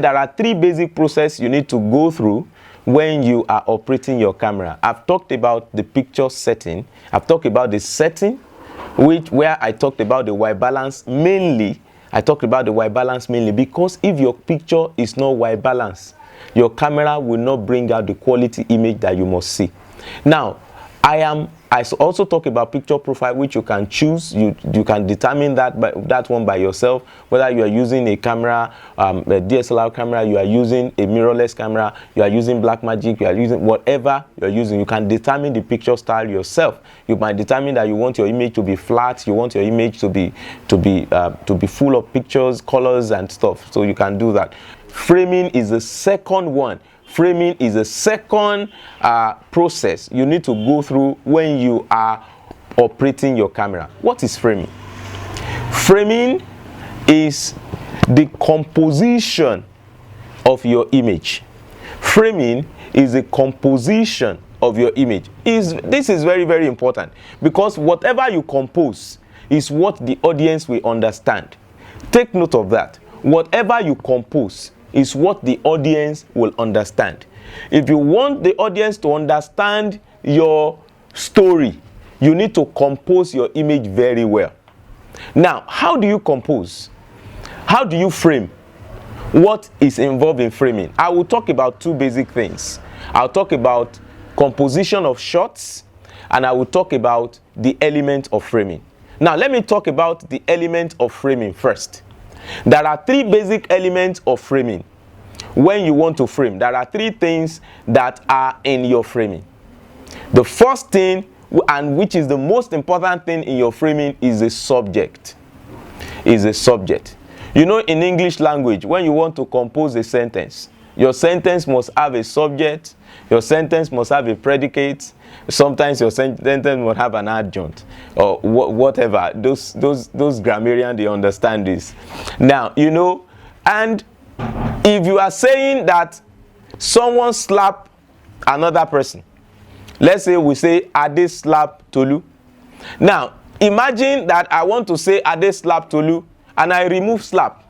There are three basic processes you need to go through when you are operating your camera. I've talked about the picture setting. I've talked about the setting, where I talked about the white balance mainly. I talked about the white balance mainly because if your picture is not white balance, your camera will not bring out the quality image that you must see. Now, I also talk about picture profile, which you can choose. You can determine that one by yourself, whether you are using a camera, a DSLR camera, you are using a mirrorless camera, you are using Blackmagic, you are using whatever you are using. You can determine the picture style yourself. You might determine that you want your image to be flat, you want your image to be full of pictures, colors, and stuff. So you can do that. Framing is the second one. Framing is the second process you need to go through when you are operating your camera. What is framing? Framing is the composition of your image. Framing is the composition of your image. This is very, very important because whatever you compose is what the audience will understand. Take note of that. Whatever you compose is what the audience will understand. If you want the audience to understand your story, you need to compose your image very well. Now, how do you compose? How do you frame? What is involved in framing? I will talk about two basic things. I'll talk about composition of shots, and I will talk about the element of framing. Now, let me talk about the element of framing first. There are three basic elements of framing. When you want to frame, there are three things that are in your framing. The first thing, and which is the most important thing in your framing, is a subject. Is a subject. You know, in English language, when you want to compose a sentence, your sentence must have a subject, your sentence must have a predicate, sometimes your sentence must have an adjunct, or whatever. Those grammarians, they understand this. Now, you know, and if you are saying that someone slapped another person, let's say we say Ade slapped Tolu. Now, imagine that I want to say Ade slapped Tolu, and I remove slap,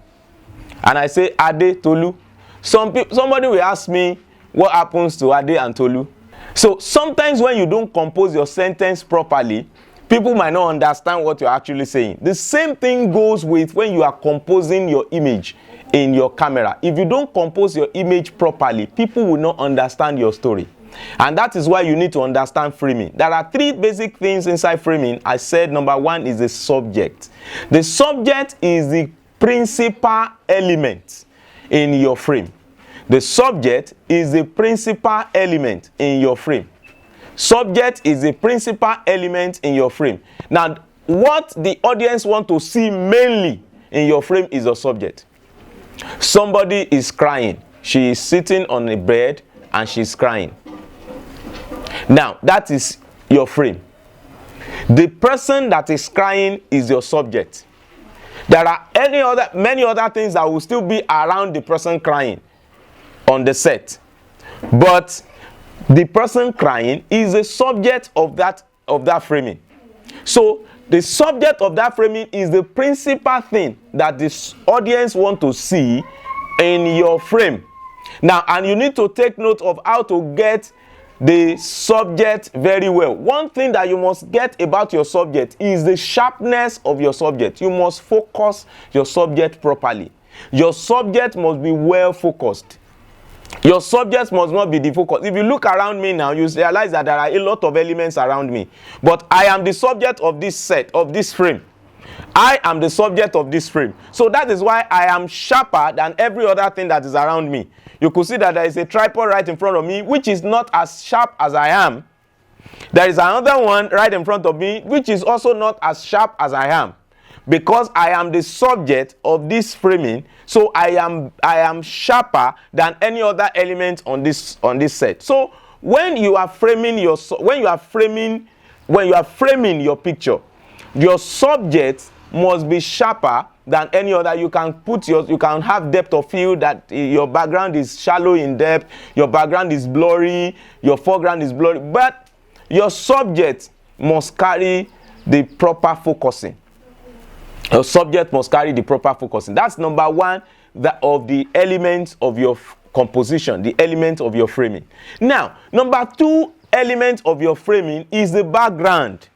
and I say Ade Tolu. Somebody will ask me, what happens to Ade and Tolu? So sometimes when you don't compose your sentence properly, people might not understand what you're actually saying. The same thing goes with when you are composing your image in your camera. If you don't compose your image properly, people will not understand your story. And that is why you need to understand framing. There are three basic things inside framing. I said number one is the subject. The subject is the principal element in your frame. The subject is the principal element in your frame. Subject is the principal element in your frame. Now, what the audience want to see mainly in your frame is the subject. Somebody is crying. She is sitting on a bed and she's crying. Now, that is your frame. The person that is crying is your subject. There are many other things that will still be around the person crying on the set, but the person crying is the subject of that framing. So the subject of that framing is the principal thing that the audience want to see in your frame. Now, and you need to take note of how to get the subject very well. One thing that you must get about your subject is the sharpness of your subject. You must focus your subject properly. Your subject must be well focused. Your subject must not be defocused. If you look around me now, you realize that there are a lot of elements around me. But I am the subject of this set, of this frame. I am the subject of this frame. So that is why I am sharper than every other thing that is around me. You could see that there is a tripod right in front of me, which is not as sharp as I am. There is another one right in front of me, which is also not as sharp as I am. Because I am the subject of this framing, so I am sharper than any other element on this set. So when you are framing your picture, your subject must be sharper than any other. You can have depth of field, that your background is shallow in depth, your background is blurry, your foreground is blurry, but your subject must carry the proper focusing. Your subject must carry the proper focusing. That's number one the elements of your composition, the elements of your framing. Now, number 2 element of your framing is the background.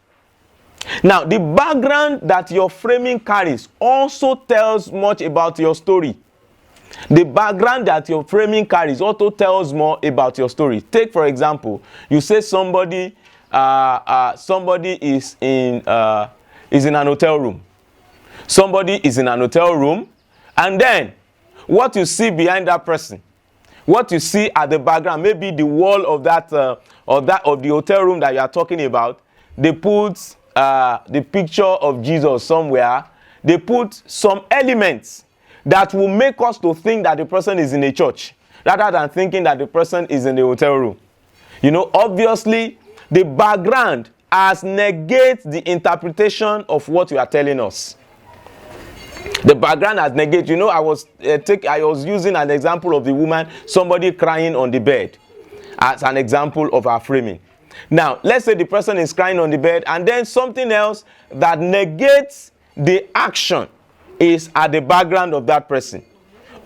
Now, the background that your framing carries also tells much about your story. The background that your framing carries also tells more about your story. Take, for example, you say somebody is in an hotel room. Somebody is in an hotel room, and then what you see behind that person, what you see at the background, maybe the wall of the hotel room that you are talking about, they put the picture of Jesus somewhere. They put some elements that will make us to think that the person is in a church, rather than thinking that the person is in a hotel room. You know, obviously, the background has negates the interpretation of what you are telling us. The background has negated. You know, I was using an example of the woman, somebody crying on the bed, as an example of our framing. Now, let's say the person is crying on the bed, and then something else that negates the action is at the background of that person.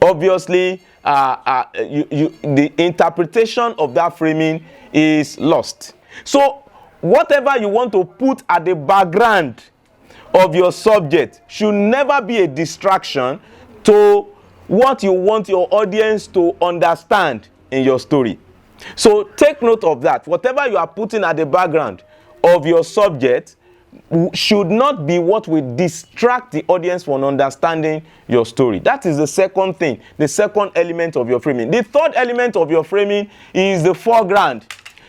Obviously, the interpretation of that framing is lost. So, whatever you want to put at the background of your subject should never be a distraction to what you want your audience to understand in your story. So take note of that. Whatever you are putting at the background of your subject should not be what will distract the audience from understanding your story. That is the second thing, the second element of your framing. The third element of your framing is the foreground.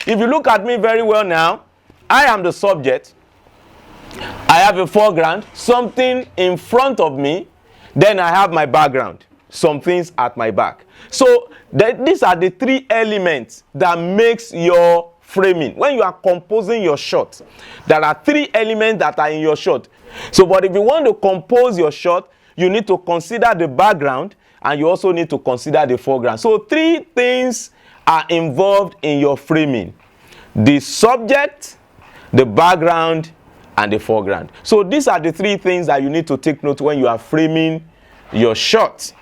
If you look at me very well now, I am the subject. I have a foreground, something in front of me, then I have my background, some things at my back. So these are the 3 elements that makes your framing. When you are composing your shot, there are 3 elements that are in your shot. So, but if you want to compose your shot, you need to consider the background, and you also need to consider the foreground. So 3 things are involved in your framing: the subject, the background, and the foreground. So these are the 3 things that you need to take note when you are framing your shot.